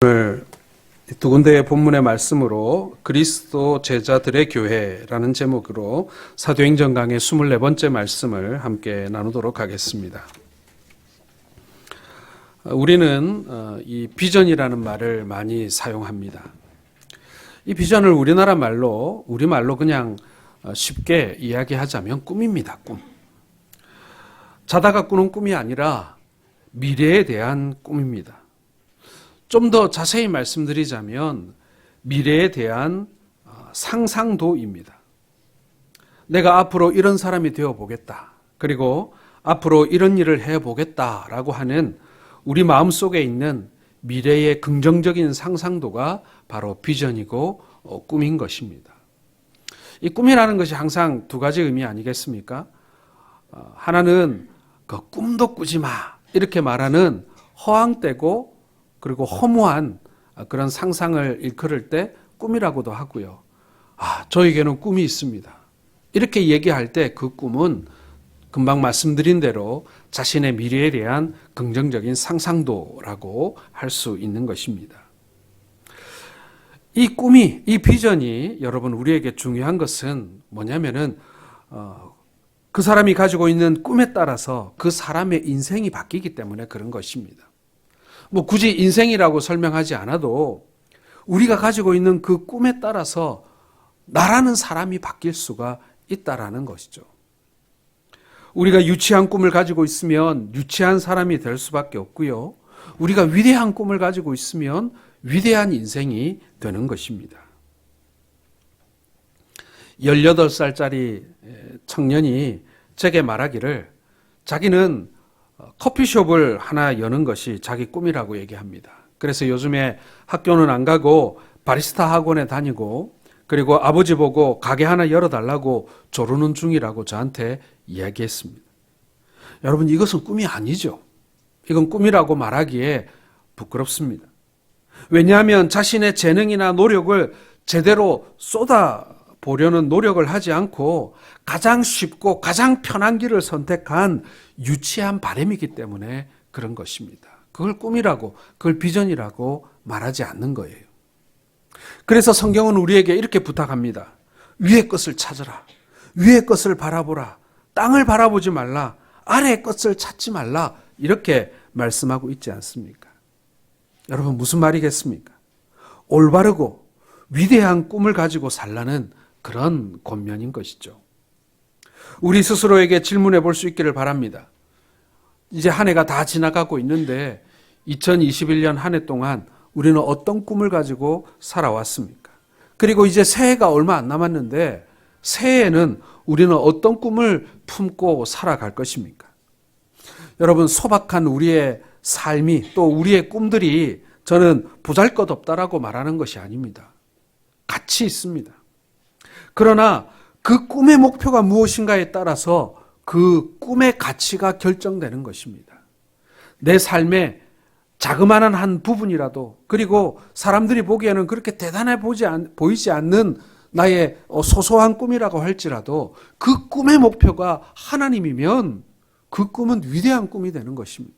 오늘 두 군데의 본문의 말씀으로 그리스도 제자들의 교회라는 제목으로 사도행전 강의 24번째 말씀을 함께 나누도록 하겠습니다. 우리는 이 비전이라는 말을 많이 사용합니다. 이 비전을 우리말로 그냥 쉽게 이야기하자면 꿈입니다. 꿈. 자다가 꾸는 꿈이 아니라 미래에 대한 꿈입니다. 좀 더 자세히 말씀드리자면 미래에 대한 상상도입니다. 내가 앞으로 이런 사람이 되어보겠다. 그리고 앞으로 이런 일을 해보겠다라고 하는 우리 마음속에 있는 미래의 긍정적인 상상도가 바로 비전이고 꿈인 것입니다. 이 꿈이라는 것이 항상 두 가지 의미 아니겠습니까? 하나는 그 꿈도 꾸지 마 이렇게 말하는 허황되고 그리고 허무한 그런 상상을 일컬을 때 꿈이라고도 하고요. 저에게는 꿈이 있습니다. 이렇게 얘기할 때 그 꿈은 금방 말씀드린 대로 자신의 미래에 대한 긍정적인 상상도라고 할 수 있는 것입니다. 이 꿈이, 이 비전이 여러분 우리에게 중요한 것은 뭐냐면은 그 사람이 가지고 있는 꿈에 따라서 그 사람의 인생이 바뀌기 때문에 그런 것입니다. 굳이 인생이라고 설명하지 않아도 우리가 가지고 있는 그 꿈에 따라서 나라는 사람이 바뀔 수가 있다라는 것이죠. 우리가 유치한 꿈을 가지고 있으면 유치한 사람이 될 수밖에 없고요. 우리가 위대한 꿈을 가지고 있으면 위대한 인생이 되는 것입니다. 18살짜리 청년이 제게 말하기를 자기는 커피숍을 하나 여는 것이 자기 꿈이라고 얘기합니다. 그래서 요즘에 학교는 안 가고 바리스타 학원에 다니고 그리고 아버지 보고 가게 하나 열어달라고 조르는 중이라고 저한테 이야기했습니다. 여러분 이것은 꿈이 아니죠. 이건 꿈이라고 말하기에 부끄럽습니다. 왜냐하면 자신의 재능이나 노력을 제대로 쏟아보려는 노력을 하지 않고 가장 쉽고 가장 편한 길을 선택한 유치한 바람이기 때문에 그런 것입니다. 그걸 꿈이라고, 그걸 비전이라고 말하지 않는 거예요. 그래서 성경은 우리에게 이렇게 부탁합니다. 위의 것을 찾으라. 위의 것을 바라보라. 땅을 바라보지 말라. 아래의 것을 찾지 말라. 이렇게 말씀하고 있지 않습니까? 여러분 무슨 말이겠습니까? 올바르고 위대한 꿈을 가지고 살라는 그런 권면인 것이죠. 우리 스스로에게 질문해 볼 수 있기를 바랍니다. 이제 한 해가 다 지나가고 있는데 2021년 한 해 동안 우리는 어떤 꿈을 가지고 살아왔습니까? 그리고 이제 새해가 얼마 안 남았는데 새해에는 우리는 어떤 꿈을 품고 살아갈 것입니까? 여러분 소박한 우리의 삶이 또 우리의 꿈들이 저는 보잘것없다라고 말하는 것이 아닙니다. 가치 있습니다. 그러나 그 꿈의 목표가 무엇인가에 따라서 그 꿈의 가치가 결정되는 것입니다. 내 삶의 자그마한 한 부분이라도 그리고 사람들이 보기에는 그렇게 대단해 보이지 않는 나의 소소한 꿈이라고 할지라도 그 꿈의 목표가 하나님이면 그 꿈은 위대한 꿈이 되는 것입니다.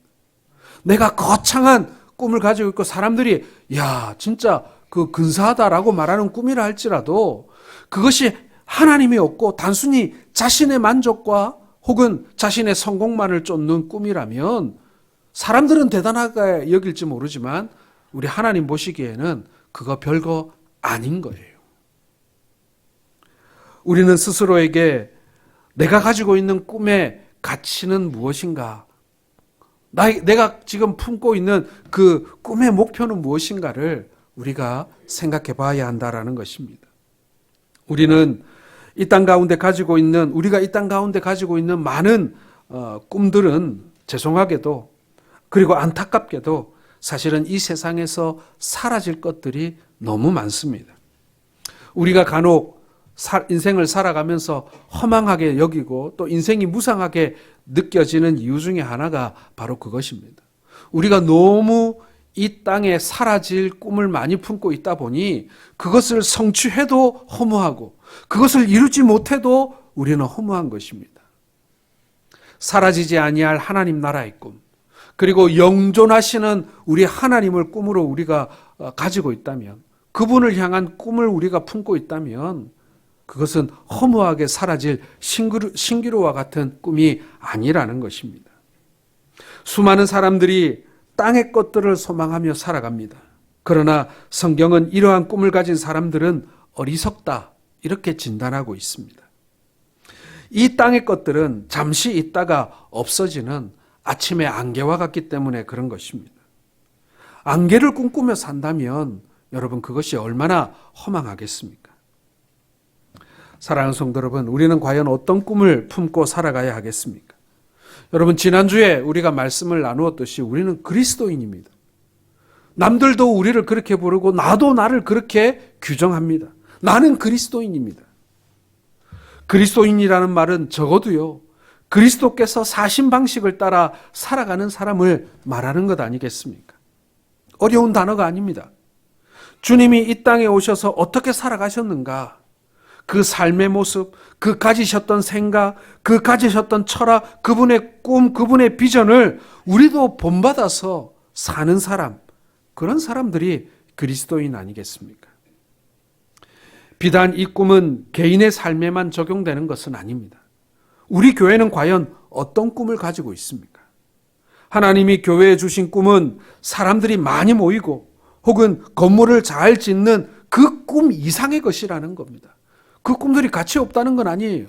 내가 거창한 꿈을 가지고 있고 사람들이 야 진짜 그 근사하다라고 말하는 꿈이라 할지라도 그것이 하나님이 없고 단순히 자신의 만족과 혹은 자신의 성공만을 쫓는 꿈이라면 사람들은 대단하게 여길지 모르지만 우리 하나님 보시기에는 그거 별거 아닌 거예요. 우리는 스스로에게 내가 가지고 있는 꿈의 가치는 무엇인가? 내가 지금 품고 있는 그 꿈의 목표는 무엇인가를 우리가 생각해 봐야 한다라는 것입니다. 우리가 이 땅 가운데 가지고 있는 많은 꿈들은 죄송하게도 그리고 안타깝게도 사실은 이 세상에서 사라질 것들이 너무 많습니다. 우리가 간혹 인생을 살아가면서 허망하게 여기고 또 인생이 무상하게 느껴지는 이유 중에 하나가 바로 그것입니다. 우리가 너무 이 땅에 사라질 꿈을 많이 품고 있다 보니 그것을 성취해도 허무하고 그것을 이루지 못해도 우리는 허무한 것입니다. 사라지지 아니할 하나님 나라의 꿈 그리고 영존하시는 우리 하나님을 꿈으로 우리가 가지고 있다면, 그분을 향한 꿈을 우리가 품고 있다면 그것은 허무하게 사라질 신기루와 같은 꿈이 아니라는 것입니다. 수많은 사람들이 땅의 것들을 소망하며 살아갑니다. 그러나 성경은 이러한 꿈을 가진 사람들은 어리석다, 이렇게 진단하고 있습니다. 이 땅의 것들은 잠시 있다가 없어지는 아침의 안개와 같기 때문에 그런 것입니다. 안개를 꿈꾸며 산다면 여러분, 그것이 얼마나 허망하겠습니까? 사랑하는 성도 여러분, 우리는 과연 어떤 꿈을 품고 살아가야 하겠습니까? 여러분, 지난주에 우리가 말씀을 나누었듯이 우리는 그리스도인입니다. 남들도 우리를 그렇게 부르고 나도 나를 그렇게 규정합니다. 나는 그리스도인입니다. 그리스도인이라는 말은 적어도요, 그리스도께서 사신 방식을 따라 살아가는 사람을 말하는 것 아니겠습니까? 어려운 단어가 아닙니다. 주님이 이 땅에 오셔서 어떻게 살아가셨는가? 그 삶의 모습, 그 가지셨던 생각, 그 가지셨던 철학, 그분의 꿈, 그분의 비전을 우리도 본받아서 사는 사람, 그런 사람들이 그리스도인 아니겠습니까? 비단 이 꿈은 개인의 삶에만 적용되는 것은 아닙니다. 우리 교회는 과연 어떤 꿈을 가지고 있습니까? 하나님이 교회에 주신 꿈은 사람들이 많이 모이고 혹은 건물을 잘 짓는 그 꿈 이상의 것이라는 겁니다. 그 꿈들이 가치 없다는 건 아니에요.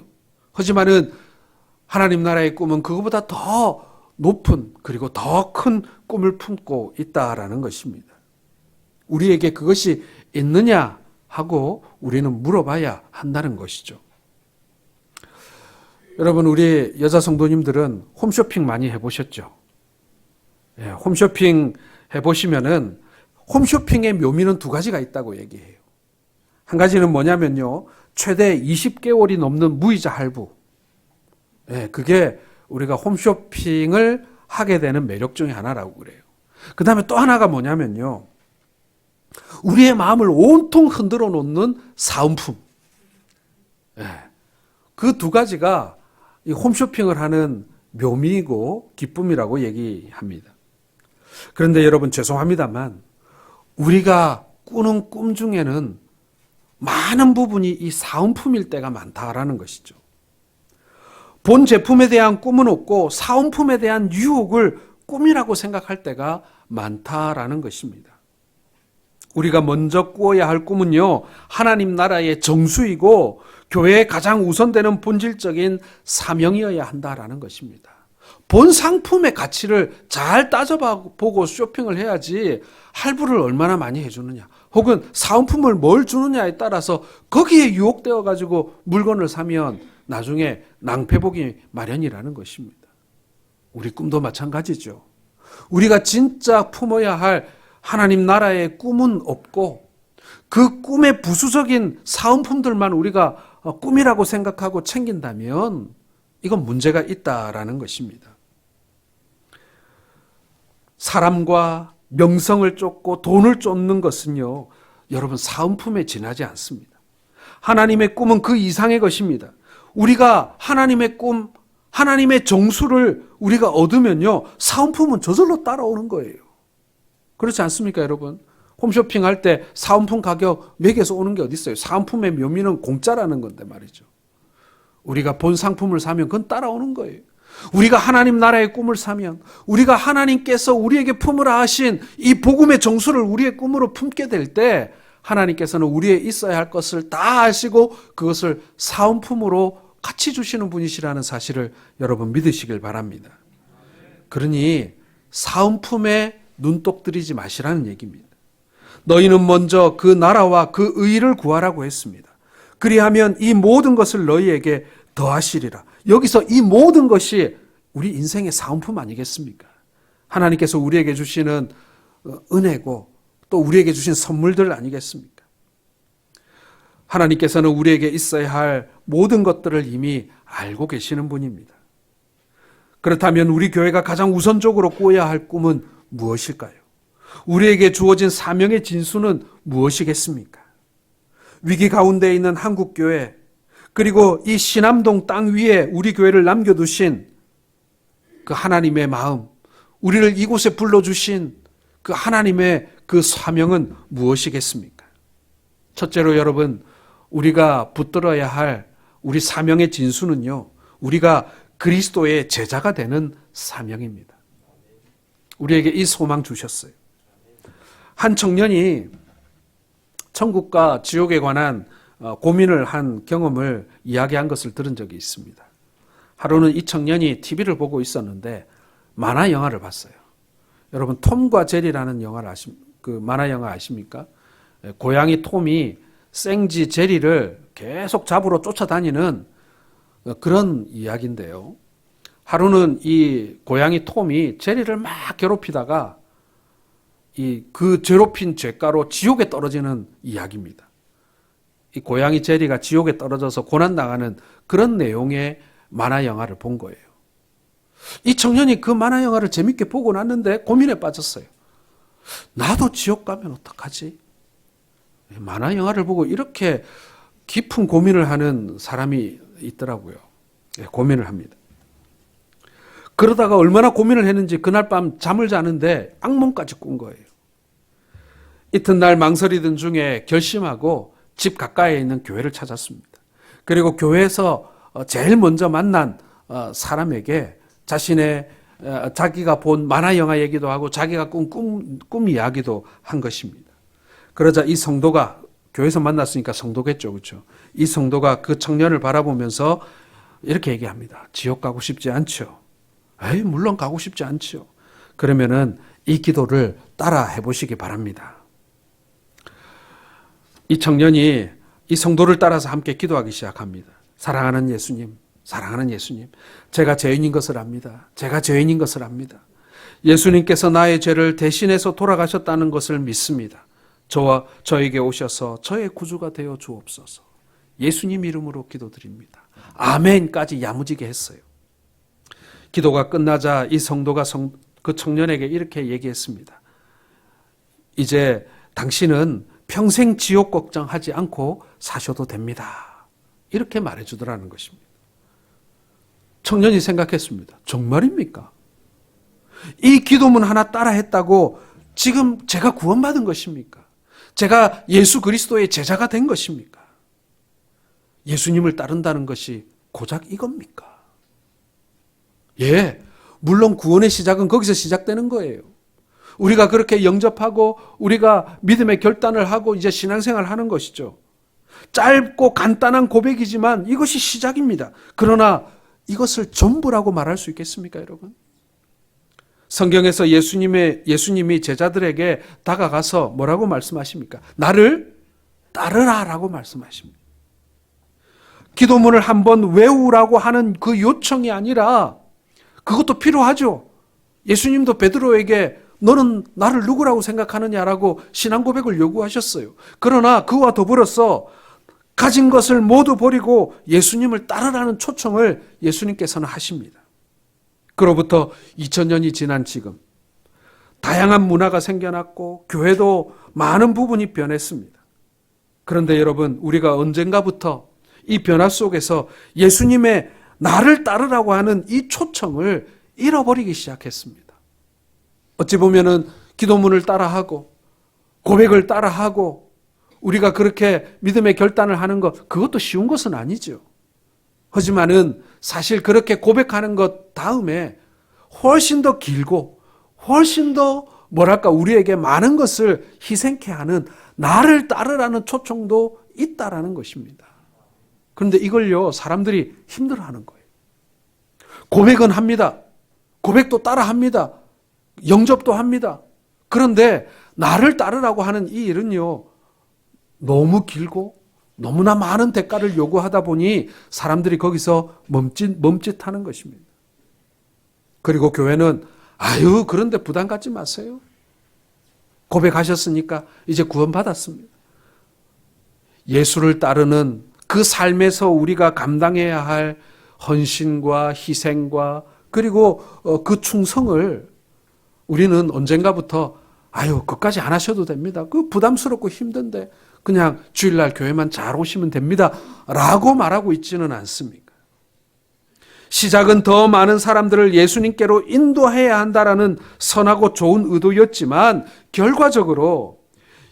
하지만은 하나님 나라의 꿈은 그것보다 더 높은 그리고 더 큰 꿈을 품고 있다라는 것입니다. 우리에게 그것이 있느냐 하고 우리는 물어봐야 한다는 것이죠. 여러분, 우리 여자 성도님들은 홈쇼핑 많이 해보셨죠? 홈쇼핑 해보시면은 홈쇼핑의 묘미는 두 가지가 있다고 얘기해요. 한 가지는 뭐냐면요, 최대 20개월이 넘는 무이자 할부. 그게 우리가 홈쇼핑을 하게 되는 매력 중에 하나라고 그래요. 그 다음에 또 하나가 뭐냐면요, 우리의 마음을 온통 흔들어 놓는 사은품. 그 두 가지가 이 홈쇼핑을 하는 묘미이고 기쁨이라고 얘기합니다. 그런데 여러분, 죄송합니다만 우리가 꾸는 꿈 중에는 많은 부분이 이 사은품일 때가 많다라는 것이죠. 본 제품에 대한 꿈은 없고 사은품에 대한 유혹을 꿈이라고 생각할 때가 많다라는 것입니다. 우리가 먼저 꾸어야 할 꿈은요, 하나님 나라의 정수이고 교회에 가장 우선되는 본질적인 사명이어야 한다라는 것입니다. 본 상품의 가치를 잘 따져보고 쇼핑을 해야지 할부를 얼마나 많이 해주느냐 혹은 사은품을 뭘 주느냐에 따라서 거기에 유혹되어 가지고 물건을 사면 나중에 낭패보기 마련이라는 것입니다. 우리 꿈도 마찬가지죠. 우리가 진짜 품어야 할 하나님 나라의 꿈은 없고 그 꿈의 부수적인 사은품들만 우리가 꿈이라고 생각하고 챙긴다면 이건 문제가 있다라는 것입니다. 사람과 명성을 쫓고 돈을 쫓는 것은요, 여러분, 사은품에 지나지 않습니다. 하나님의 꿈은 그 이상의 것입니다. 우리가 하나님의 꿈, 하나님의 정수를 우리가 얻으면요, 사은품은 저절로 따라오는 거예요. 그렇지 않습니까, 여러분? 홈쇼핑 할 때 사은품 가격 매겨서 오는 게 어디 있어요? 사은품의 묘미는 공짜라는 건데 말이죠. 우리가 본 상품을 사면 그건 따라오는 거예요. 우리가 하나님 나라의 꿈을 사면, 우리가 하나님께서 우리에게 품으라 하신 이 복음의 정수를 우리의 꿈으로 품게 될 때 하나님께서는 우리에 있어야 할 것을 다 아시고 그것을 사은품으로 같이 주시는 분이시라는 사실을 여러분 믿으시길 바랍니다. 그러니 사은품에 눈독 들이지 마시라는 얘기입니다. 너희는 먼저 그 나라와 그 의를 구하라고 했습니다. 그리하면 이 모든 것을 너희에게 더하시리라. 여기서 이 모든 것이 우리 인생의 사은품 아니겠습니까? 하나님께서 우리에게 주시는 은혜고 또 우리에게 주신 선물들 아니겠습니까? 하나님께서는 우리에게 있어야 할 모든 것들을 이미 알고 계시는 분입니다. 그렇다면 우리 교회가 가장 우선적으로 꾸어야 할 꿈은 무엇일까요? 우리에게 주어진 사명의 진수는 무엇이겠습니까? 위기 가운데 있는 한국교회, 그리고 이 신암동 땅 위에 우리 교회를 남겨두신 그 하나님의 마음, 우리를 이곳에 불러주신 그 하나님의 그 사명은 무엇이겠습니까? 첫째로 여러분, 우리가 붙들어야 할 우리 사명의 진수는요, 우리가 그리스도의 제자가 되는 사명입니다. 우리에게 이 소망 주셨어요. 한 청년이 천국과 지옥에 관한 고민을 한 경험을 이야기한 것을 들은 적이 있습니다. 하루는 이 청년이 TV를 보고 있었는데 만화 영화를 봤어요. 여러분, 톰과 제리라는 영화를 그 만화 영화 아십니까? 고양이 톰이 생쥐 제리를 계속 잡으러 쫓아다니는 그런 이야기인데요. 하루는 이 고양이 톰이 제리를 막 괴롭히다가 그 괴롭힌 죄가로 지옥에 떨어지는 이야기입니다. 이 고양이 제리가 지옥에 떨어져서 고난당하는 그런 내용의 만화 영화를 본 거예요. 이 청년이 그 만화 영화를 재밌게 보고 났는데 고민에 빠졌어요. 나도 지옥 가면 어떡하지? 만화 영화를 보고 이렇게 깊은 고민을 하는 사람이 있더라고요. 고민을 합니다. 그러다가 얼마나 고민을 했는지 그날 밤 잠을 자는데 악몽까지 꾼 거예요. 이튿날 망설이던 중에 결심하고 집 가까이에 있는 교회를 찾았습니다. 그리고 교회에서 제일 먼저 만난 사람에게 자기가 본 만화 영화 얘기도 하고 자기가 꾼 꿈 이야기도 한 것입니다. 그러자 이 성도가, 교회에서 만났으니까 성도겠죠, 그렇죠? 이 성도가 그 청년을 바라보면서 이렇게 얘기합니다. 지옥 가고 싶지 않죠? 에이, 물론 가고 싶지 않죠. 그러면은 이 기도를 따라 해보시기 바랍니다. 이 청년이 이 성도를 따라서 함께 기도하기 시작합니다. 사랑하는 예수님, 사랑하는 예수님, 제가 죄인인 것을 압니다. 제가 죄인인 것을 압니다. 예수님께서 나의 죄를 대신해서 돌아가셨다는 것을 믿습니다. 저에게 오셔서 저의 구주가 되어 주옵소서. 예수님 이름으로 기도드립니다. 아멘까지 야무지게 했어요. 기도가 끝나자 이 성도가 그 청년에게 이렇게 얘기했습니다. 이제 당신은 평생 지옥 걱정하지 않고 사셔도 됩니다. 이렇게 말해주더라는 것입니다. 청년이 생각했습니다. 정말입니까? 이 기도문 하나 따라 했다고 지금 제가 구원받은 것입니까? 제가 예수 그리스도의 제자가 된 것입니까? 예수님을 따른다는 것이 고작 이겁니까? 예, 물론 구원의 시작은 거기서 시작되는 거예요. 우리가 그렇게 영접하고 우리가 믿음의 결단을 하고 이제 신앙생활을 하는 것이죠. 짧고 간단한 고백이지만 이것이 시작입니다. 그러나 이것을 전부라고 말할 수 있겠습니까, 여러분? 성경에서 예수님이 제자들에게 다가가서 뭐라고 말씀하십니까? 나를 따르라라고 말씀하십니다. 기도문을 한번 외우라고 하는 그 요청이 아니라 그것도 필요하죠. 예수님도 베드로에게 너는 나를 누구라고 생각하느냐라고 신앙 고백을 요구하셨어요. 그러나 그와 더불어서 가진 것을 모두 버리고 예수님을 따르라는 초청을 예수님께서는 하십니다. 그로부터 2000년이 지난 지금 다양한 문화가 생겨났고 교회도 많은 부분이 변했습니다. 그런데 여러분, 우리가 언젠가부터 이 변화 속에서 예수님의 나를 따르라고 하는 이 초청을 잃어버리기 시작했습니다. 어찌 보면은 기도문을 따라하고 고백을 따라하고 우리가 그렇게 믿음의 결단을 하는 것, 그것도 쉬운 것은 아니죠. 하지만은 사실 그렇게 고백하는 것 다음에 훨씬 더 길고 훨씬 더 우리에게 많은 것을 희생케 하는 나를 따르라는 초청도 있다라는 것입니다. 그런데 이걸요, 사람들이 힘들어하는 거예요. 고백은 합니다. 고백도 따라합니다. 영접도 합니다. 그런데 나를 따르라고 하는 이 일은요, 너무 길고 너무나 많은 대가를 요구하다 보니 사람들이 거기서 멈칫하는 것입니다. 그리고 교회는 그런데 부담 갖지 마세요. 고백하셨으니까 이제 구원받았습니다. 예수를 따르는 그 삶에서 우리가 감당해야 할 헌신과 희생과 그리고 그 충성을 우리는 언젠가부터 그것까지 안 하셔도 됩니다. 그 부담스럽고 힘든데 그냥 주일날 교회만 잘 오시면 됩니다. 라고 말하고 있지는 않습니까? 시작은 더 많은 사람들을 예수님께로 인도해야 한다라는 선하고 좋은 의도였지만 결과적으로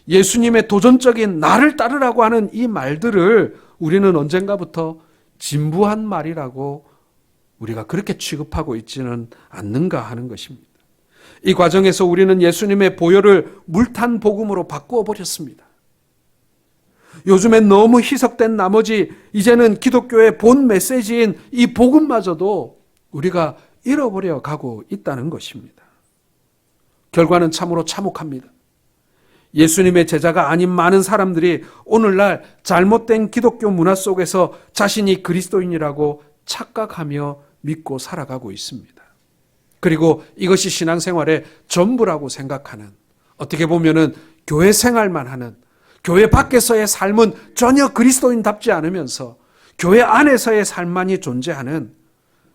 예수님의 도전적인 나를 따르라고 하는 이 말들을 우리는 언젠가부터 진부한 말이라고 우리가 그렇게 취급하고 있지는 않는가 하는 것입니다. 이 과정에서 우리는 예수님의 보혈을 물탄 복음으로 바꾸어 버렸습니다. 요즘엔 너무 희석된 나머지 이제는 기독교의 본 메시지인 이 복음마저도 우리가 잃어버려 가고 있다는 것입니다. 결과는 참으로 참혹합니다. 예수님의 제자가 아닌 많은 사람들이 오늘날 잘못된 기독교 문화 속에서 자신이 그리스도인이라고 착각하며 믿고 살아가고 있습니다. 그리고 이것이 신앙생활의 전부라고 생각하는, 어떻게 보면은 교회 생활만 하는, 교회 밖에서의 삶은 전혀 그리스도인답지 않으면서 교회 안에서의 삶만이 존재하는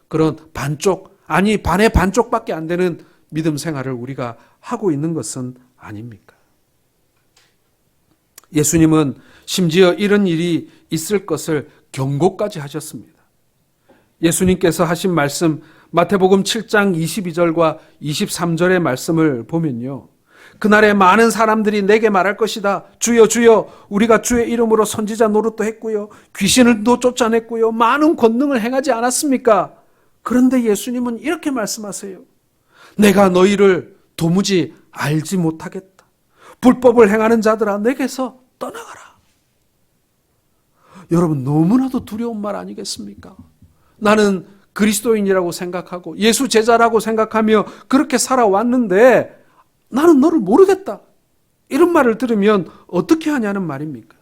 그런 반쪽, 아니 반의 반쪽밖에 안 되는 믿음 생활을 우리가 하고 있는 것은 아닙니까? 예수님은 심지어 이런 일이 있을 것을 경고까지 하셨습니다. 예수님께서 하신 말씀 마태복음 7장 22절과 23절의 말씀을 보면요, 그날에 많은 사람들이 내게 말할 것이다. 주여 주여 우리가 주의 이름으로 선지자 노릇도 했고요, 귀신을 또 쫓아냈고요, 많은 권능을 행하지 않았습니까? 그런데 예수님은 이렇게 말씀하세요. 내가 너희를 도무지 알지 못하겠다. 불법을 행하는 자들아 내게서 떠나가라. 여러분, 너무나도 두려운 말 아니겠습니까? 나는 그리스도인이라고 생각하고 예수 제자라고 생각하며 그렇게 살아왔는데 나는 너를 모르겠다. 이런 말을 들으면 어떻게 하냐는 말입니까?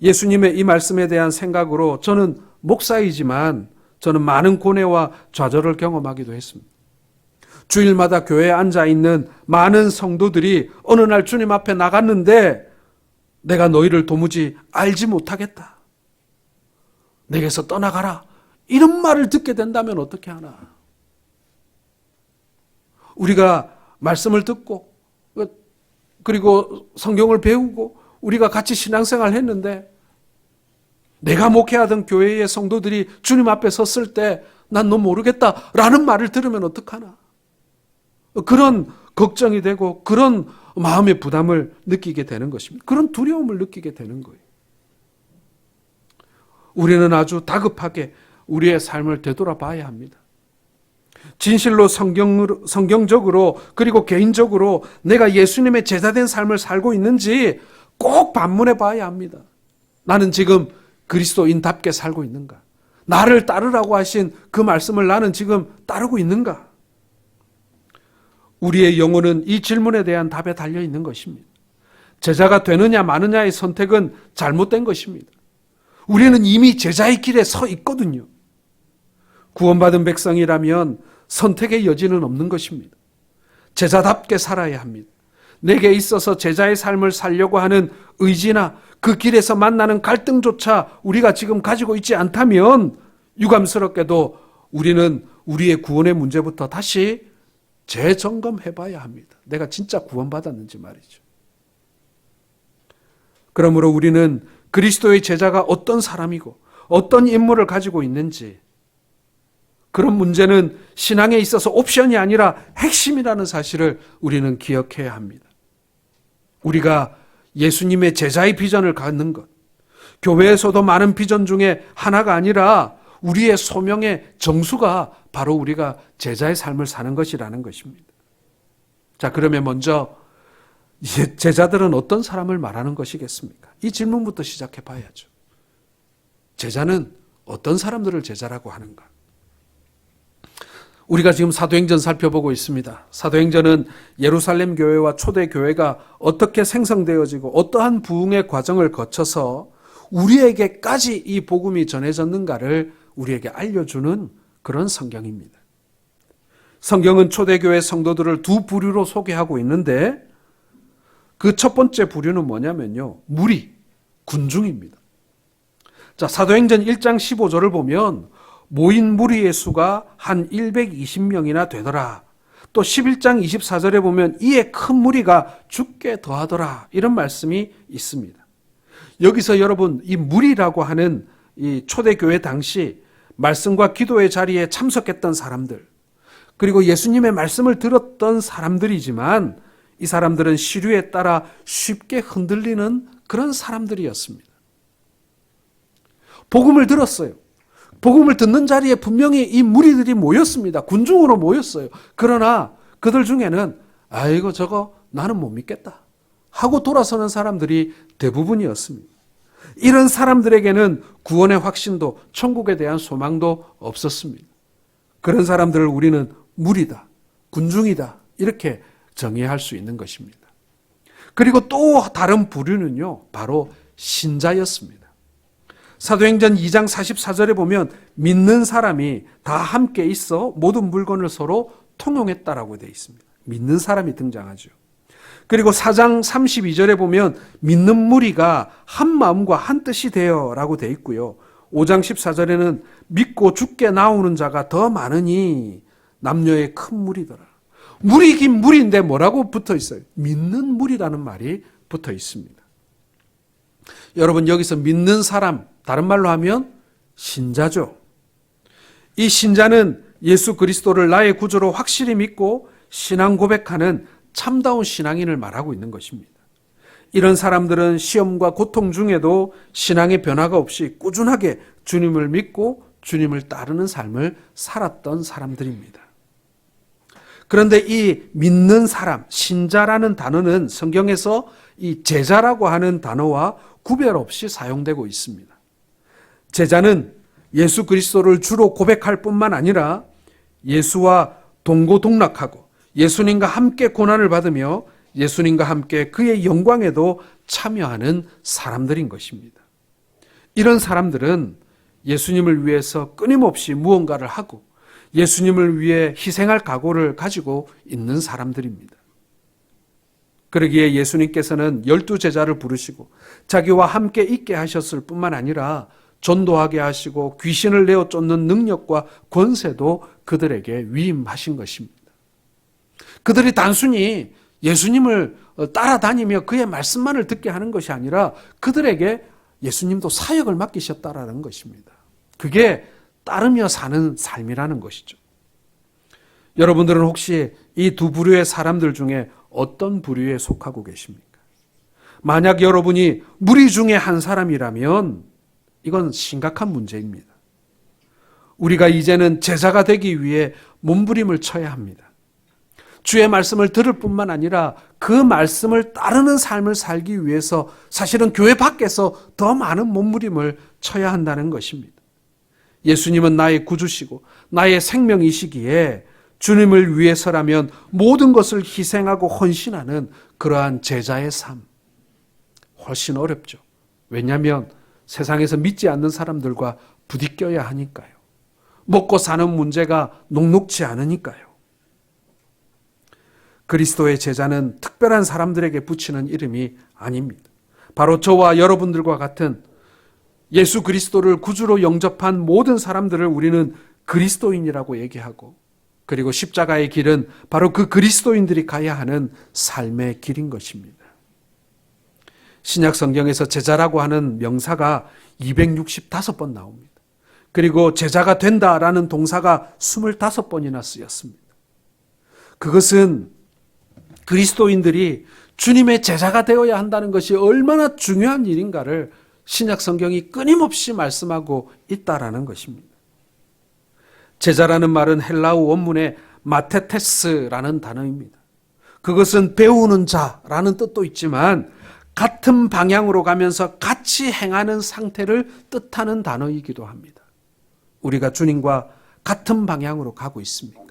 예수님의 이 말씀에 대한 생각으로 저는 목사이지만 저는 많은 고뇌와 좌절을 경험하기도 했습니다. 주일마다 교회에 앉아있는 많은 성도들이 어느 날 주님 앞에 나갔는데 내가 너희를 도무지 알지 못하겠다. 내게서 떠나가라. 이런 말을 듣게 된다면 어떻게 하나? 우리가 말씀을 듣고 그리고 성경을 배우고 우리가 같이 신앙생활을 했는데 내가 목회하던 교회의 성도들이 주님 앞에 섰을 때 난 너 모르겠다라는 말을 들으면 어떡하나? 그런 걱정이 되고 그런 마음의 부담을 느끼게 되는 것입니다. 그런 두려움을 느끼게 되는 거예요. 우리는 아주 다급하게 우리의 삶을 되돌아봐야 합니다. 진실로 성경적으로 그리고 개인적으로 내가 예수님의 제자된 삶을 살고 있는지 꼭 반문해 봐야 합니다. 나는 지금 그리스도인답게 살고 있는가? 나를 따르라고 하신 그 말씀을 나는 지금 따르고 있는가? 우리의 영혼은 이 질문에 대한 답에 달려 있는 것입니다. 제자가 되느냐 마느냐의 선택은 잘못된 것입니다. 우리는 이미 제자의 길에 서 있거든요. 구원받은 백성이라면 선택의 여지는 없는 것입니다. 제자답게 살아야 합니다. 내게 있어서 제자의 삶을 살려고 하는 의지나 그 길에서 만나는 갈등조차 우리가 지금 가지고 있지 않다면 유감스럽게도 우리는 우리의 구원의 문제부터 다시 재점검해 봐야 합니다. 내가 진짜 구원받았는지 말이죠. 그러므로 우리는 그리스도의 제자가 어떤 사람이고 어떤 임무를 가지고 있는지, 그런 문제는 신앙에 있어서 옵션이 아니라 핵심이라는 사실을 우리는 기억해야 합니다. 우리가 예수님의 제자의 비전을 갖는 것, 교회에서도 많은 비전 중에 하나가 아니라 우리의 소명의 정수가 바로 우리가 제자의 삶을 사는 것이라는 것입니다. 자, 그러면 먼저 제자들은 어떤 사람을 말하는 것이겠습니까? 이 질문부터 시작해 봐야죠. 제자는 어떤 사람들을 제자라고 하는가? 우리가 지금 사도행전 살펴보고 있습니다. 사도행전은 예루살렘 교회와 초대 교회가 어떻게 생성되어지고 어떠한 부흥의 과정을 거쳐서 우리에게까지 이 복음이 전해졌는가를 우리에게 알려주는 그런 성경입니다. 성경은 초대교회 성도들을 두 부류로 소개하고 있는데 그 첫 번째 부류는 뭐냐면요, 무리, 군중입니다. 자, 사도행전 1장 15절을 보면 모인 무리의 수가 한 120명이나 되더라. 또 11장 24절에 보면 이에 큰 무리가 죽게 더하더라. 이런 말씀이 있습니다. 여기서 여러분, 이 무리라고 하는 이 초대교회 당시 말씀과 기도의 자리에 참석했던 사람들, 그리고 예수님의 말씀을 들었던 사람들이지만 이 사람들은 시류에 따라 쉽게 흔들리는 그런 사람들이었습니다. 복음을 들었어요. 복음을 듣는 자리에 분명히 이 무리들이 모였습니다. 군중으로 모였어요. 그러나 그들 중에는 아이고 저거 나는 못 믿겠다 하고 돌아서는 사람들이 대부분이었습니다. 이런 사람들에게는 구원의 확신도 천국에 대한 소망도 없었습니다. 그런 사람들을 우리는 무리다, 군중이다 이렇게 정의할 수 있는 것입니다. 그리고 또 다른 부류는요, 바로 신자였습니다. 사도행전 2장 44절에 보면 믿는 사람이 다 함께 있어 모든 물건을 서로 통용했다라고 되어 있습니다. 믿는 사람이 등장하죠. 그리고 4장 32절에 보면 믿는 무리가 한 마음과 한 뜻이 되어라고 되어 있고요. 5장 14절에는 믿고 죽게 나오는 자가 더 많으니 남녀의 큰 무리더라. 무리긴 무리인데 뭐라고 붙어 있어요? 믿는 무리라는 말이 붙어 있습니다. 여러분 여기서 믿는 사람, 다른 말로 하면 신자죠. 이 신자는 예수 그리스도를 나의 구주로 확실히 믿고 신앙 고백하는 참다운 신앙인을 말하고 있는 것입니다. 이런 사람들은 시험과 고통 중에도 신앙의 변화가 없이 꾸준하게 주님을 믿고 주님을 따르는 삶을 살았던 사람들입니다. 그런데 이 믿는 사람, 신자라는 단어는 성경에서 이 제자라고 하는 단어와 구별 없이 사용되고 있습니다. 제자는 예수 그리스도를 주로 고백할 뿐만 아니라 예수와 동고동락하고 예수님과 함께 고난을 받으며 예수님과 함께 그의 영광에도 참여하는 사람들인 것입니다. 이런 사람들은 예수님을 위해서 끊임없이 무언가를 하고 예수님을 위해 희생할 각오를 가지고 있는 사람들입니다. 그러기에 예수님께서는 12제자를 부르시고 자기와 함께 있게 하셨을 뿐만 아니라 전도하게 하시고 귀신을 내어 쫓는 능력과 권세도 그들에게 위임하신 것입니다. 그들이 단순히 예수님을 따라다니며 그의 말씀만을 듣게 하는 것이 아니라 그들에게 예수님도 사역을 맡기셨다라는 것입니다. 그게 따르며 사는 삶이라는 것이죠. 여러분들은 혹시 이 두 부류의 사람들 중에 어떤 부류에 속하고 계십니까? 만약 여러분이 무리 중에 한 사람이라면 이건 심각한 문제입니다. 우리가 이제는 제자가 되기 위해 몸부림을 쳐야 합니다. 주의 말씀을 들을 뿐만 아니라 그 말씀을 따르는 삶을 살기 위해서 사실은 교회 밖에서 더 많은 몸부림을 쳐야 한다는 것입니다. 예수님은 나의 구주시고 나의 생명이시기에 주님을 위해서라면 모든 것을 희생하고 헌신하는 그러한 제자의 삶, 훨씬 어렵죠. 왜냐하면 세상에서 믿지 않는 사람들과 부딪혀야 하니까요. 먹고 사는 문제가 녹록지 않으니까요. 그리스도의 제자는 특별한 사람들에게 붙이는 이름이 아닙니다. 바로 저와 여러분들과 같은 예수 그리스도를 구주로 영접한 모든 사람들을 우리는 그리스도인이라고 얘기하고, 그리고 십자가의 길은 바로 그 그리스도인들이 가야 하는 삶의 길인 것입니다. 신약 성경에서 제자라고 하는 명사가 265번 나옵니다. 그리고 제자가 된다라는 동사가 25번이나 쓰였습니다. 그것은 그리스도인들이 주님의 제자가 되어야 한다는 것이 얼마나 중요한 일인가를 신약 성경이 끊임없이 말씀하고 있다라는 것입니다. 제자라는 말은 헬라어 원문의 마테테스라는 단어입니다. 그것은 배우는 자라는 뜻도 있지만 같은 방향으로 가면서 같이 행하는 상태를 뜻하는 단어이기도 합니다. 우리가 주님과 같은 방향으로 가고 있습니까?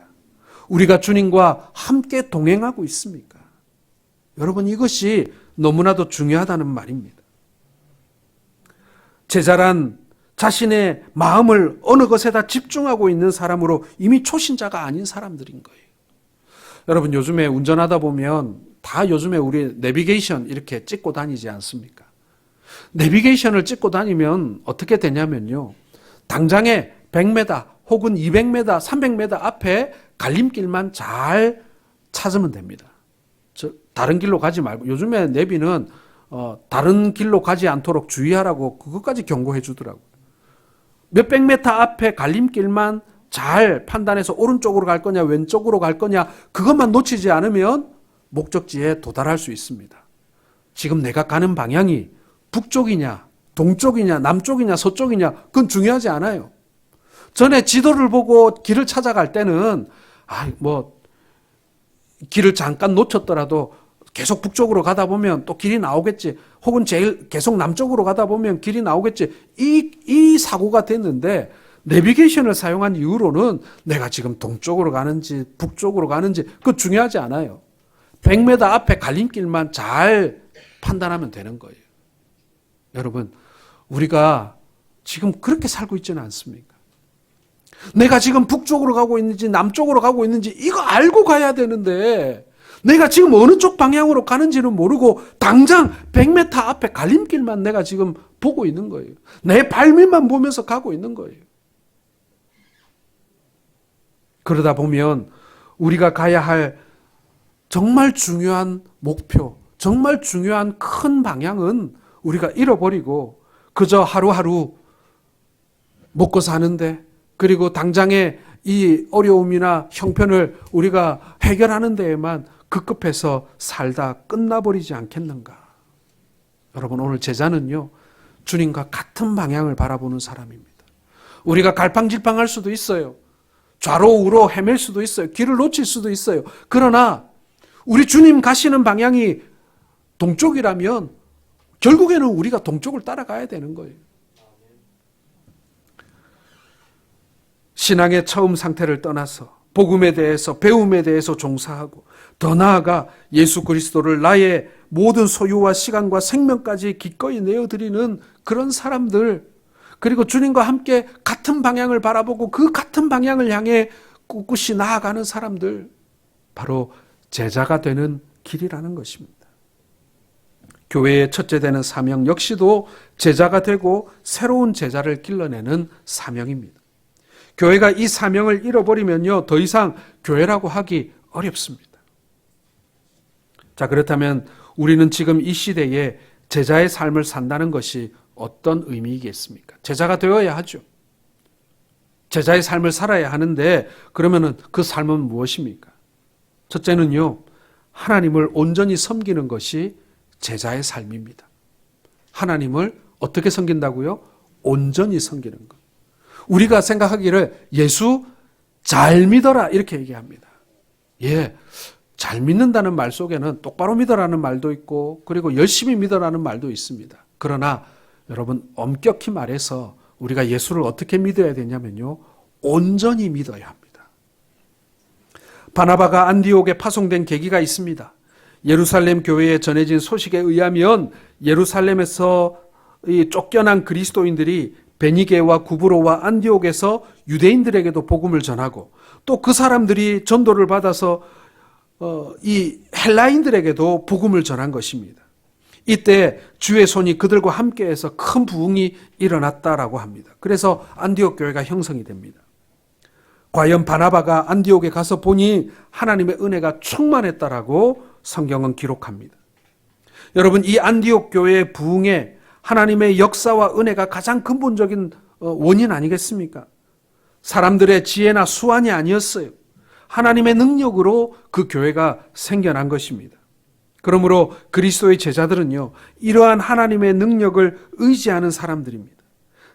우리가 주님과 함께 동행하고 있습니까? 여러분, 이것이 너무나도 중요하다는 말입니다. 제자란 자신의 마음을 어느 것에다 집중하고 있는 사람으로 이미 초신자가 아닌 사람들인 거예요. 여러분, 요즘에 운전하다 보면 다 요즘에 우리 내비게이션 이렇게 찍고 다니지 않습니까? 내비게이션을 찍고 다니면 어떻게 되냐면요, 당장에 100m 혹은 200m, 300m 앞에 갈림길만 잘 찾으면 됩니다. 다른 길로 가지 말고, 요즘에 내비는 다른 길로 가지 않도록 주의하라고 그것까지 경고해 주더라고요. 몇백 미터 앞에 갈림길만 잘 판단해서 오른쪽으로 갈 거냐 왼쪽으로 갈 거냐 그것만 놓치지 않으면 목적지에 도달할 수 있습니다. 지금 내가 가는 방향이 북쪽이냐 동쪽이냐 남쪽이냐 서쪽이냐 그건 중요하지 않아요. 전에 지도를 보고 길을 찾아갈 때는 길을 잠깐 놓쳤더라도 계속 북쪽으로 가다 보면 또 길이 나오겠지. 혹은 계속 남쪽으로 가다 보면 길이 나오겠지. 이 사고가 됐는데 내비게이션을 사용한 이후로는 내가 지금 동쪽으로 가는지 북쪽으로 가는지 그거 중요하지 않아요. 100m 앞에 갈림길만 잘 판단하면 되는 거예요. 여러분, 우리가 지금 그렇게 살고 있지는 않습니까? 내가 지금 북쪽으로 가고 있는지 남쪽으로 가고 있는지 이거 알고 가야 되는데 내가 지금 어느 쪽 방향으로 가는지는 모르고 당장 100m 앞에 갈림길만 내가 지금 보고 있는 거예요. 내 발밑만 보면서 가고 있는 거예요. 그러다 보면 우리가 가야 할 정말 중요한 목표, 정말 중요한 큰 방향은 우리가 잃어버리고 그저 하루하루 먹고 사는데 그리고 당장의 이 어려움이나 형편을 우리가 해결하는 데에만 급급해서 살다 끝나버리지 않겠는가. 여러분, 오늘 제자는요 주님과 같은 방향을 바라보는 사람입니다. 우리가 갈팡질팡할 수도 있어요. 좌로 우로 헤맬 수도 있어요. 길을 놓칠 수도 있어요. 그러나 우리 주님 가시는 방향이 동쪽이라면 결국에는 우리가 동쪽을 따라가야 되는 거예요. 신앙의 처음 상태를 떠나서 복음에 대해서 배움에 대해서 종사하고 더 나아가 예수 그리스도를 나의 모든 소유와 시간과 생명까지 기꺼이 내어드리는 그런 사람들, 그리고 주님과 함께 같은 방향을 바라보고 그 같은 방향을 향해 꿋꿋이 나아가는 사람들, 바로 제자가 되는 길이라는 것입니다. 교회의 첫째 되는 사명 역시도 제자가 되고 새로운 제자를 길러내는 사명입니다. 교회가 이 사명을 잃어버리면요 더 이상 교회라고 하기 어렵습니다. 자, 그렇다면 우리는 지금 이 시대에 제자의 삶을 산다는 것이 어떤 의미이겠습니까? 제자가 되어야 하죠. 제자의 삶을 살아야 하는데 그러면은 그 삶은 무엇입니까? 첫째는요, 하나님을 온전히 섬기는 것이 제자의 삶입니다. 하나님을 어떻게 섬긴다고요? 온전히 섬기는 것. 우리가 생각하기를 예수 잘 믿어라 이렇게 얘기합니다. 예, 잘 믿는다는 말 속에는 똑바로 믿어라는 말도 있고 그리고 열심히 믿어라는 말도 있습니다. 그러나 여러분, 엄격히 말해서 우리가 예수를 어떻게 믿어야 되냐면요, 온전히 믿어야 합니다. 바나바가 안디옥에 파송된 계기가 있습니다. 예루살렘 교회에 전해진 소식에 의하면 예루살렘에서 이 쫓겨난 그리스도인들이 베니게와 구브로와 안디옥에서 유대인들에게도 복음을 전하고 또 그 사람들이 전도를 받아서 이 헬라인들에게도 복음을 전한 것입니다. 이때 주의 손이 그들과 함께해서 큰 부흥이 일어났다라고 합니다. 그래서 안디옥 교회가 형성이 됩니다. 과연 바나바가 안디옥에 가서 보니 하나님의 은혜가 충만했다라고 성경은 기록합니다. 여러분, 이 안디옥 교회의 부흥에 하나님의 역사와 은혜가 가장 근본적인 원인 아니겠습니까? 사람들의 지혜나 수완이 아니었어요. 하나님의 능력으로 그 교회가 생겨난 것입니다. 그러므로 그리스도의 제자들은요, 이러한 하나님의 능력을 의지하는 사람들입니다.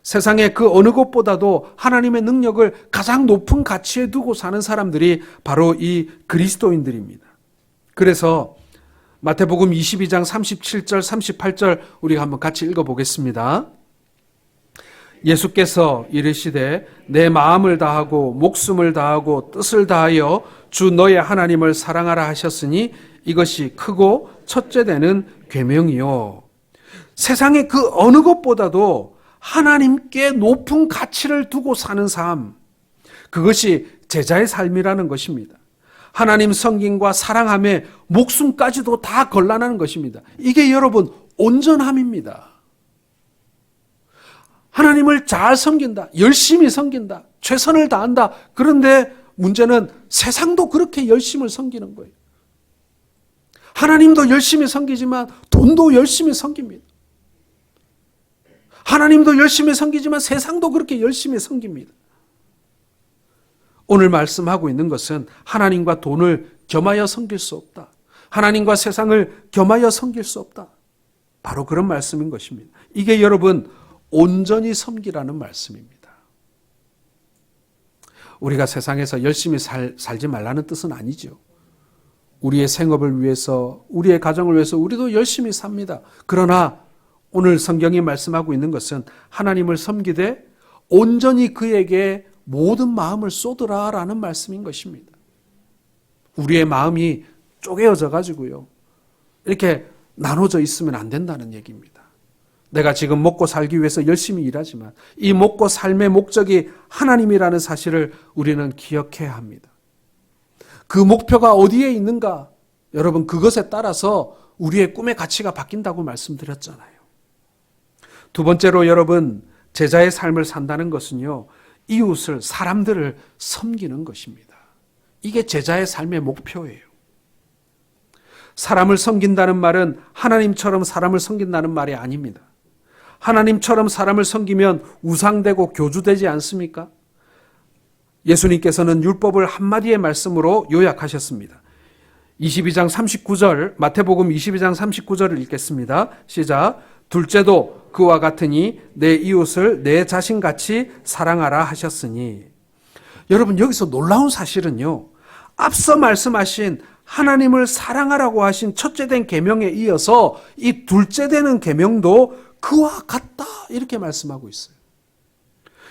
세상의 그 어느 곳보다도 하나님의 능력을 가장 높은 가치에 두고 사는 사람들이 바로 이 그리스도인들입니다. 그래서 마태복음 22장 37절 38절 우리가 한번 같이 읽어보겠습니다. 예수께서 이르시되 내 마음을 다하고 목숨을 다하고 뜻을 다하여 주 너의 하나님을 사랑하라 하셨으니 이것이 크고 첫째 되는 계명이요. 세상의 그 어느 것보다도 하나님께 높은 가치를 두고 사는 삶, 그것이 제자의 삶이라는 것입니다. 하나님 섬김과 사랑함에 목숨까지도 다 걸라나는 것입니다. 이게 여러분 온전함입니다. 하나님을 잘 섬긴다, 열심히 섬긴다, 최선을 다한다. 그런데 문제는 세상도 그렇게 열심을 섬기는 거예요. 하나님도 열심히 섬기지만 돈도 열심히 섬깁니다. 하나님도 열심히 섬기지만 세상도 그렇게 열심히 섬깁니다. 오늘 말씀하고 있는 것은 하나님과 돈을 겸하여 섬길 수 없다. 하나님과 세상을 겸하여 섬길 수 없다. 바로 그런 말씀인 것입니다. 이게 여러분 온전히 섬기라는 말씀입니다. 우리가 세상에서 열심히 살지 말라는 뜻은 아니죠. 우리의 생업을 위해서, 우리의 가정을 위해서 우리도 열심히 삽니다. 그러나 오늘 성경이 말씀하고 있는 것은 하나님을 섬기되 온전히 그에게 모든 마음을 쏟으라라는 말씀인 것입니다. 우리의 마음이 쪼개어져 가지고요, 이렇게 나눠져 있으면 안 된다는 얘기입니다. 내가 지금 먹고 살기 위해서 열심히 일하지만 이 먹고 삶의 목적이 하나님이라는 사실을 우리는 기억해야 합니다. 그 목표가 어디에 있는가? 여러분, 그것에 따라서 우리의 꿈의 가치가 바뀐다고 말씀드렸잖아요. 두 번째로 여러분, 제자의 삶을 산다는 것은요, 이웃을, 사람들을 섬기는 것입니다. 이게 제자의 삶의 목표예요. 사람을 섬긴다는 말은 하나님처럼 사람을 섬긴다는 말이 아닙니다. 하나님처럼 사람을 섬기면 우상되고 교주되지 않습니까? 예수님께서는 율법을 한마디의 말씀으로 요약하셨습니다. 22장 39절, 마태복음 22장 39절을 읽겠습니다. 시작. 둘째도 그와 같으니 내 이웃을 내 자신같이 사랑하라 하셨으니. 여러분, 여기서 놀라운 사실은요, 앞서 말씀하신 하나님을 사랑하라고 하신 첫째 된 계명에 이어서 이 둘째 되는 계명도 그와 같다, 이렇게 말씀하고 있어요.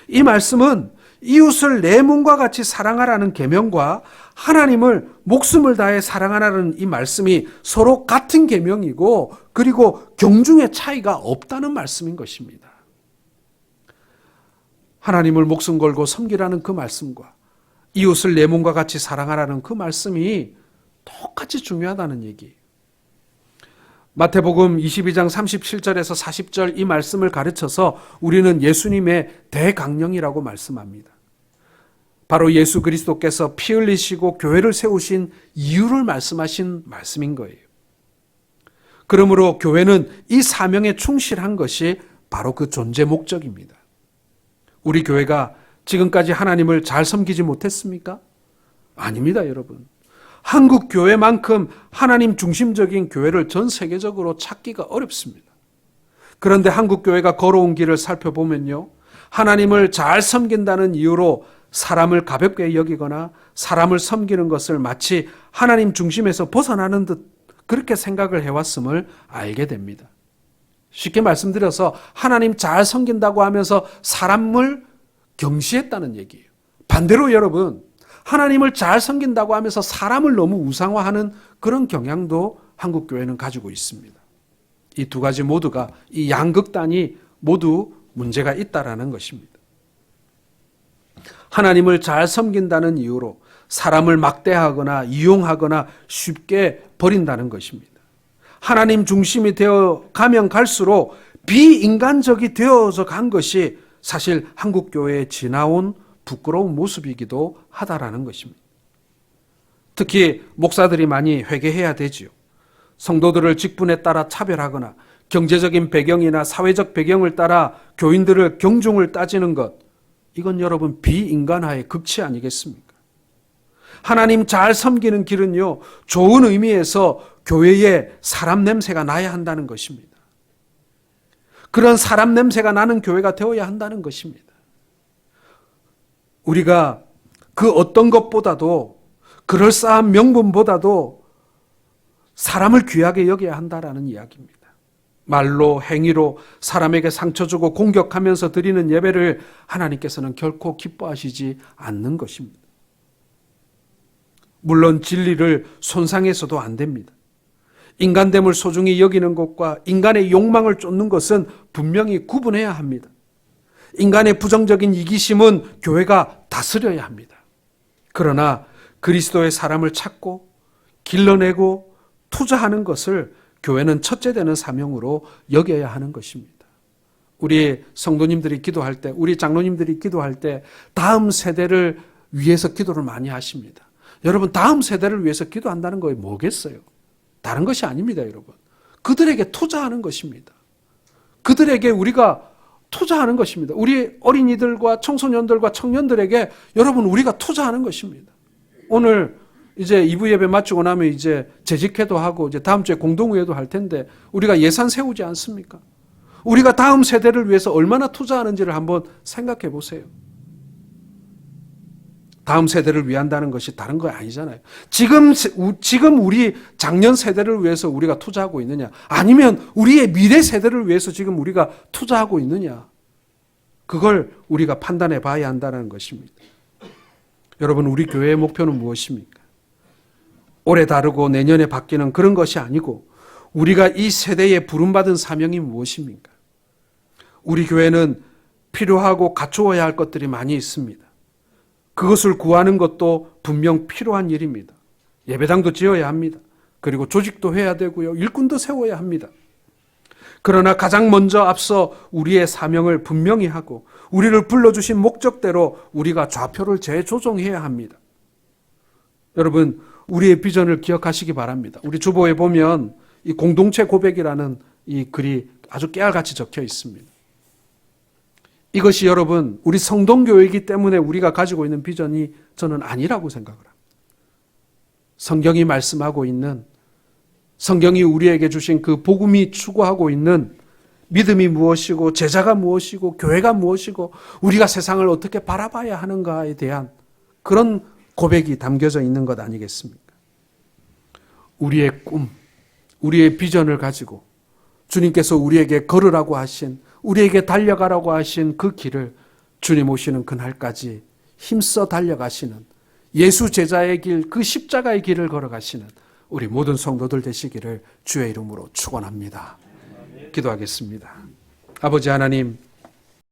이 말씀은 이웃을 내 몸과 같이 사랑하라는 계명과 하나님을 목숨을 다해 사랑하라는 이 말씀이 서로 같은 계명이고, 그리고 경중의 차이가 없다는 말씀인 것입니다. 하나님을 목숨 걸고 섬기라는 그 말씀과 이웃을 내 몸과 같이 사랑하라는 그 말씀이 똑같이 중요하다는 얘기예요. 마태복음 22장 37절에서 40절 이 말씀을 가르쳐서 우리는 예수님의 대강령이라고 말씀합니다. 바로 예수 그리스도께서 피 흘리시고 교회를 세우신 이유를 말씀하신 말씀인 거예요. 그러므로 교회는 이 사명에 충실한 것이 바로 그 존재 목적입니다. 우리 교회가 지금까지 하나님을 잘 섬기지 못했습니까? 아닙니다, 여러분. 한국 교회만큼 하나님 중심적인 교회를 전 세계적으로 찾기가 어렵습니다. 그런데 한국 교회가 걸어온 길을 살펴보면요, 하나님을 잘 섬긴다는 이유로 사람을 가볍게 여기거나 사람을 섬기는 것을 마치 하나님 중심에서 벗어나는 듯 그렇게 생각을 해왔음을 알게 됩니다. 쉽게 말씀드려서 하나님 잘 섬긴다고 하면서 사람을 경시했다는 얘기예요. 반대로 여러분, 하나님을 잘 섬긴다고 하면서 사람을 너무 우상화하는 그런 경향도 한국 교회는 가지고 있습니다. 이 두 가지 모두가, 이 양극단이 모두 문제가 있다라는 것입니다. 하나님을 잘 섬긴다는 이유로 사람을 막대하거나 이용하거나 쉽게 버린다는 것입니다. 하나님 중심이 되어 가면 갈수록 비인간적이 되어서 간 것이 사실 한국 교회에 지나온 부끄러운 모습이기도 하다라는 것입니다. 특히 목사들이 많이 회개해야 되지요. 성도들을 직분에 따라 차별하거나 경제적인 배경이나 사회적 배경을 따라 교인들을 경중을 따지는 것, 이건 여러분 비인간화의 극치 아니겠습니까? 하나님 잘 섬기는 길은요, 좋은 의미에서 교회에 사람 냄새가 나야 한다는 것입니다. 그런 사람 냄새가 나는 교회가 되어야 한다는 것입니다. 우리가 그 어떤 것보다도, 그럴싸한 명분보다도 사람을 귀하게 여겨야 한다라는 이야기입니다. 말로, 행위로 사람에게 상처 주고 공격하면서 드리는 예배를 하나님께서는 결코 기뻐하시지 않는 것입니다. 물론 진리를 손상해서도 안 됩니다. 인간됨을 소중히 여기는 것과 인간의 욕망을 쫓는 것은 분명히 구분해야 합니다. 인간의 부정적인 이기심은 교회가 다스려야 합니다. 그러나 그리스도의 사람을 찾고 길러내고 투자하는 것을 교회는 첫째 되는 사명으로 여겨야 하는 것입니다. 우리 성도님들이 기도할 때, 우리 장로님들이 기도할 때 다음 세대를 위해서 기도를 많이 하십니다. 여러분, 다음 세대를 위해서 기도한다는 거 뭐겠어요? 다른 것이 아닙니다, 여러분. 그들에게 투자하는 것입니다. 그들에게 우리가 투자하는 것입니다. 우리 어린이들과 청소년들과 청년들에게 여러분 우리가 투자하는 것입니다. 오늘 이제 2부 예배 마치고 나면 이제 재직회도 하고 이제 다음 주에 공동회의도 할 텐데 우리가 예산 세우지 않습니까? 우리가 다음 세대를 위해서 얼마나 투자하는지를 한번 생각해 보세요. 다음 세대를 위한다는 것이 다른 거 아니잖아요. 지금 우리 작년 세대를 위해서 우리가 투자하고 있느냐? 아니면 우리의 미래 세대를 위해서 지금 우리가 투자하고 있느냐? 그걸 우리가 판단해 봐야 한다는 것입니다. 여러분, 우리 교회의 목표는 무엇입니까? 올해 다르고 내년에 바뀌는 그런 것이 아니고 우리가 이 세대에 부름받은 사명이 무엇입니까? 우리 교회는 필요하고 갖추어야 할 것들이 많이 있습니다. 그것을 구하는 것도 분명 필요한 일입니다. 예배당도 지어야 합니다. 그리고 조직도 해야 되고요. 일꾼도 세워야 합니다. 그러나 가장 먼저 앞서 우리의 사명을 분명히 하고 우리를 불러주신 목적대로 우리가 좌표를 재조정해야 합니다. 여러분, 우리의 비전을 기억하시기 바랍니다. 우리 주보에 보면 이 공동체 고백이라는 이 글이 아주 깨알같이 적혀 있습니다. 이것이 여러분 우리 성동교회이기 때문에 우리가 가지고 있는 비전이 저는 아니라고 생각을 합니다. 성경이 말씀하고 있는, 성경이 우리에게 주신 그 복음이 추구하고 있는 믿음이 무엇이고 제자가 무엇이고 교회가 무엇이고 우리가 세상을 어떻게 바라봐야 하는가에 대한 그런 고백이 담겨져 있는 것 아니겠습니까? 우리의 꿈, 우리의 비전을 가지고 주님께서 우리에게 걸으라고 하신, 우리에게 달려가라고 하신 그 길을 주님 오시는 그날까지 힘써 달려가시는 예수 제자의 길, 그 십자가의 길을 걸어가시는 우리 모든 성도들 되시기를 주의 이름으로 축원합니다. 기도하겠습니다. 아버지 하나님,